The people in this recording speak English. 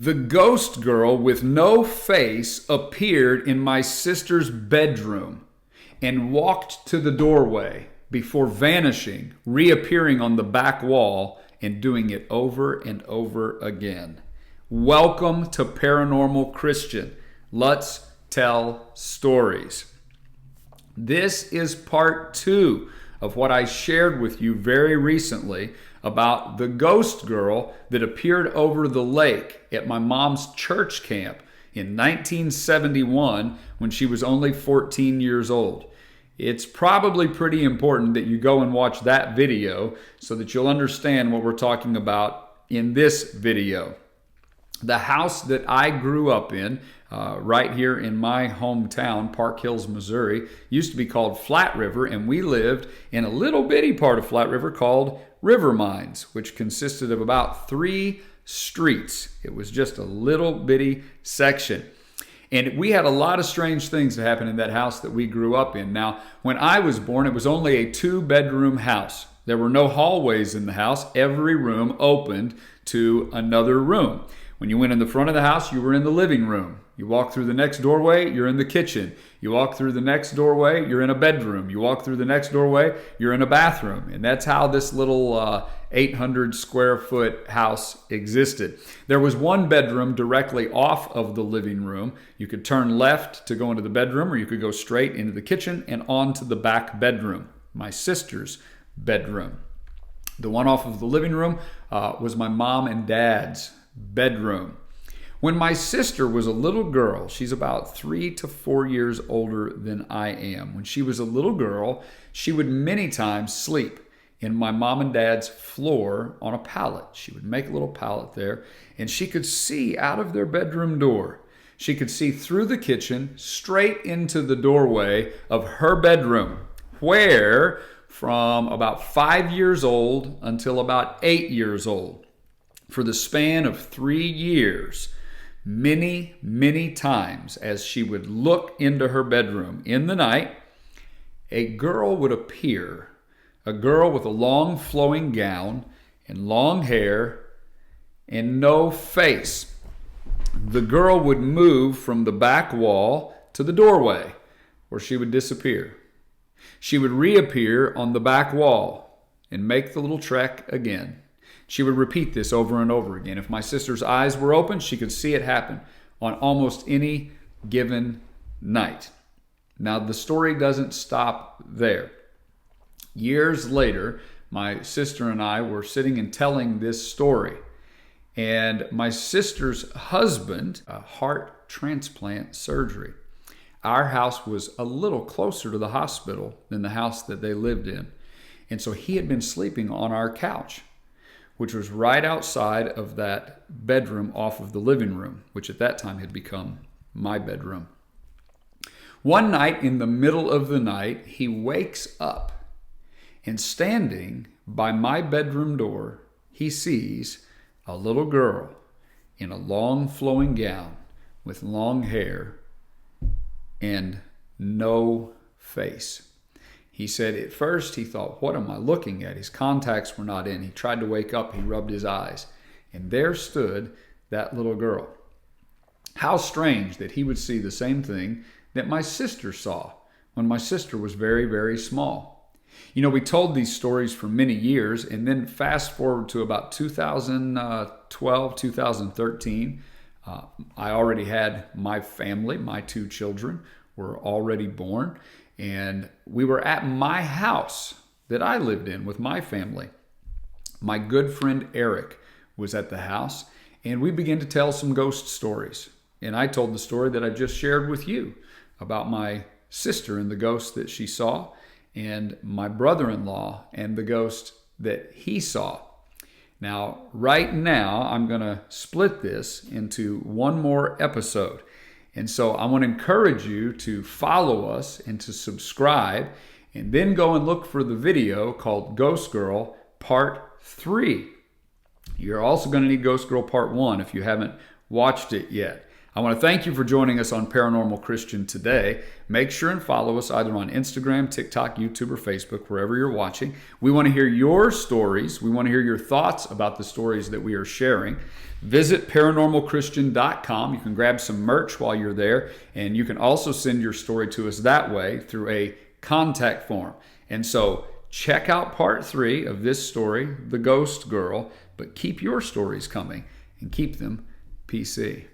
The ghost girl with no face appeared in my sister's bedroom and walked to the doorway before vanishing, reappearing on the back wall, and doing it over and over again. Welcome to Paranormal Christian. Let's tell stories. This is part 2 of what I shared with you very recently about the ghost girl that appeared over the lake at my mom's church camp in 1971 when she was only 14 years old. It's probably pretty important that you go and watch that video so that you'll understand what we're talking about in this video. The house that I grew up in, right here in my hometown, Park Hills, Missouri, used to be called Flat River, and we lived in a little bitty part of Flat River called River Mines, which consisted of about 3 streets. It was just a little bitty section. And we had a lot of strange things that happened in that house that we grew up in. Now, when I was born, it was only a 2-bedroom house. There were no hallways in the house. Every room opened to another room. When you went in the front of the house, you were in the living room. You walk through the next doorway, you're in the kitchen. You walk through the next doorway, you're in a bedroom. You walk through the next doorway, you're in a bathroom. And that's how this little 800 square foot house existed. There was one bedroom directly off of the living room. You could turn left to go into the bedroom, or you could go straight into the kitchen and onto the back bedroom, my sister's bedroom. The one off of the living room was my mom and dad's bedroom. When my sister was a little girl, she's about 3 to 4 years older than I am. When she was a little girl, she would many times sleep in my mom and dad's floor on a pallet. She would make a little pallet there, and she could see out of their bedroom door. She could see through the kitchen straight into the doorway of her bedroom, where from about 5 years old until about 8 years old, for the span of 3 years, many times as she would look into her bedroom in the night, a girl would appear, a girl with a long flowing gown and long hair and no face. The girl would move from the back wall to the doorway, where she would disappear. She would reappear on the back wall and make the little trek again. She would repeat this over and over again. If my sister's eyes were open, she could see it happen on almost any given night. Now, the story doesn't stop there. Years later, my sister and I were sitting and telling this story. And my sister's husband, a heart transplant surgery. Our house was a little closer to the hospital than the house that they lived in. And so he had been sleeping on our couch, which was right outside of that bedroom off of the living room, which at that time had become my bedroom. One night in the middle of the night, he wakes up, and standing by my bedroom door, he sees a little girl in a long flowing gown with long hair and no face. He said at first he thought, what am I looking at? His contacts were not in. He tried to wake up. He rubbed his eyes. And there stood that little girl. How strange that he would see the same thing that my sister saw when my sister was very, very small. You know, we told these stories for many years, and then fast forward to about 2012, 2013. I already had my family. My 2 children were already born. And we were at my house that I lived in with my family. My good friend Eric was at the house, and we began to tell some ghost stories. And I told the story that I just shared with you about my sister and the ghost that she saw, and my brother-in-law and the ghost that he saw. Now, right now, I'm going to split this into one more episode. And so I want to encourage you to follow us and to subscribe, and then go and look for the video called Ghost Girl Part 3. You're also going to need Ghost Girl Part 1 if you haven't watched it yet. I want to thank you for joining us on Paranormal Christian today. Make sure and follow us either on Instagram, TikTok, YouTube, or Facebook, wherever you're watching. We want to hear your stories. We want to hear your thoughts about the stories that we are sharing. Visit paranormalchristian.com. You can grab some merch while you're there, and you can also send your story to us that way through a contact form. And so check out part 3 of this story, The Ghost Girl, but keep your stories coming and keep them PC.